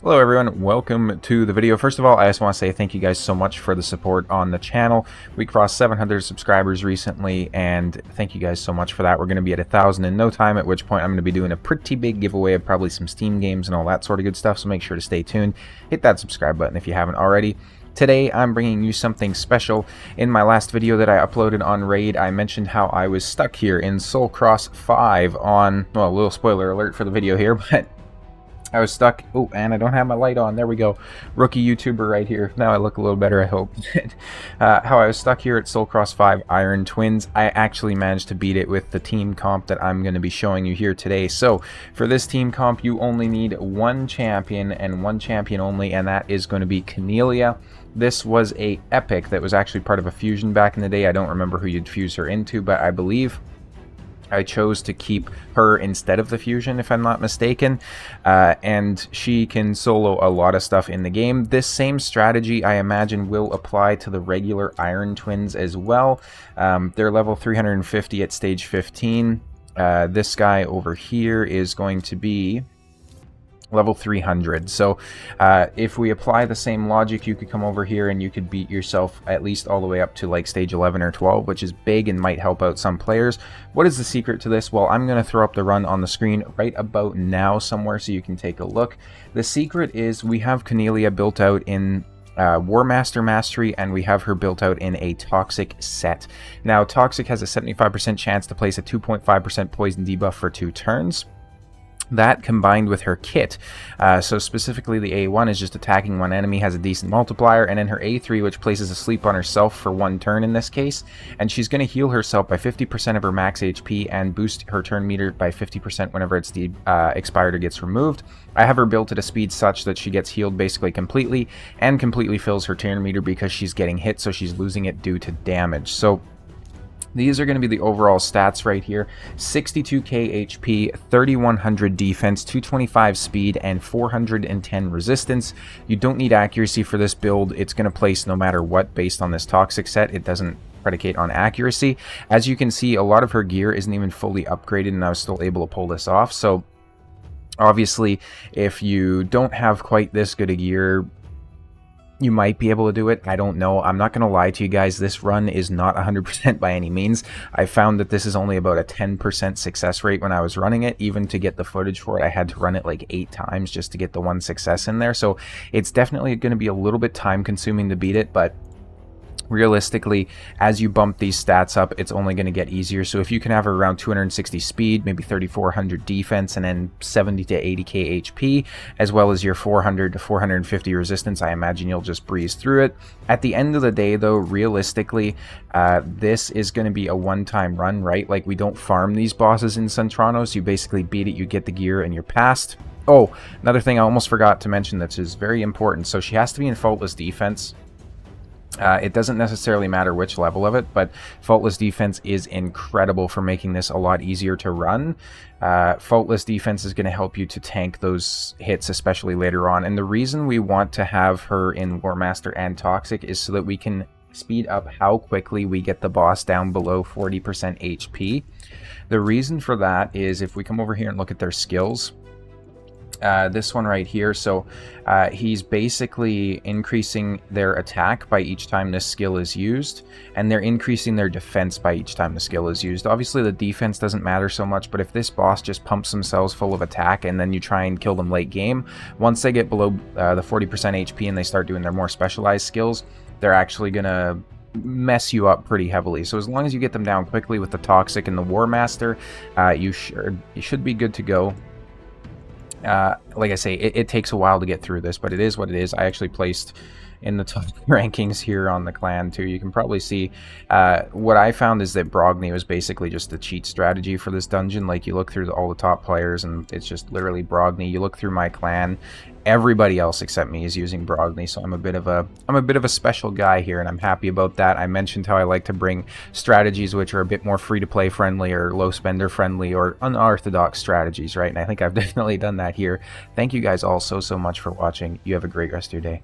Hello everyone, welcome to the video. First of all, I just want to say thank you guys so much for the support on the channel. We crossed 700 subscribers recently, and thank you guys so much for that. We're going to be at 1,000 in no time, at which point I'm going to be doing a pretty big giveaway of probably some Steam games and all that sort of good stuff, so make sure to stay tuned. Hit that subscribe button if you haven't already. Today, I'm bringing you something special. In my last video that I uploaded on Raid, I mentioned how I was stuck here in Soul Cross 5 on, well, a little spoiler alert for the video here, but I was stuck. Oh, and I don't have my light on. There we go. Rookie YouTuber right here. Now I look a little better, I hope. How I was stuck here at Soul Cross 5 Iron Twins. I actually managed to beat it with the team comp that I'm going to be showing you here today. So, for this team comp, you only need one champion and one champion only, and that is going to be Cornelia. This was a epic that was actually part of a fusion back in the day. I don't remember who you'd fuse her into, but I believe I chose to keep her instead of the fusion, if I'm not mistaken, and she can solo a lot of stuff in the game. This same strategy, I imagine, will apply to the regular Iron Twins as well. They're level 350 at stage 15. This guy over here is going to be level 300. So if we apply the same logic, you could come over here and you could beat yourself at least all the way up to like stage 11 or 12, which is big and might help out some players. What is the secret to this? Well, I'm going to throw up the run on the screen right about now somewhere so you can take a look. The secret is we have Cornelia built out in War Master Mastery, and we have her built out in a Toxic set. Now, Toxic has a 75% chance to place a 2.5% poison debuff for 2 turns. That combined with her kit, so specifically the A1 is just attacking one enemy, has a decent multiplier, and then her A3, which places a sleep on herself for 1 turn in this case, and she's going to heal herself by 50% of her max HP and boost her turn meter by 50% whenever it's expired or gets removed. I have her built at a speed such that she gets healed basically completely, and completely fills her turn meter because she's getting hit, so she's losing it due to damage. So these are going to be the overall stats right here. 62k HP, 3100 defense, 225 speed, and 410 resistance. You don't need accuracy for this build. It's going to place no matter what based on this Toxic set. It doesn't predicate on accuracy. As you can see, a lot of her gear isn't even fully upgraded, and I was still able to pull this off. So obviously, if you don't have quite this good a gear, you might be able to do it. I don't know. I'm not going to lie to you guys. This run is not 100% by any means. I found that this is only about a 10% success rate when I was running it. Even to get the footage for it, I had to run it like 8 times just to get the 1 success in there. So it's definitely going to be a little bit time consuming to beat it, but realistically, as you bump these stats up, it's only going to get easier. So if you can have around 260 speed, maybe 3400 defense, and then 70 to 80k HP, as well as your 400 to 450 resistance, I imagine you'll just breeze through it. At the end of the day, though, realistically, this is going to be a one-time run, right? Like, we don't farm these bosses in Sintranos. You basically beat it, you get the gear, and you're passed. Oh, another thing I almost forgot to mention that is very important. So she has to be in faultless defense. It doesn't necessarily matter which level of it, but faultless defense is incredible for making this a lot easier to run. Faultless defense is going to help you to tank those hits, especially later on. And the reason we want to have her in War Master and Toxic is so that we can speed up how quickly we get the boss down below 40% HP. The reason for that is if we come over here and look at their skills, this one right here, so he's basically increasing their attack by each time this skill is used, and they're increasing their defense by each time the skill is used. Obviously the defense doesn't matter so much, but if this boss just pumps themselves full of attack and then you try and kill them late game, once they get below the 40% HP and they start doing their more specialized skills, they're actually gonna mess you up pretty heavily. So as long as you get them down quickly with the Toxic and the War Master, you should be good to go. Like I say, it takes a while to get through this, but it is what it is. I actually placed in the top rankings here on the clan too. You can probably see what I found is that Brogni was basically just the cheat strategy for this dungeon. Like, you look through all the top players and it's just literally Brogni. You look through my clan, everybody else except me is using Brogni, so I'm a bit of a special guy here, and I'm happy about that. I mentioned how I like to bring strategies which are a bit more free-to-play friendly or low spender friendly or unorthodox strategies, right? And I think I've definitely done that here. Thank you guys all so much for watching. You have a great rest of your day.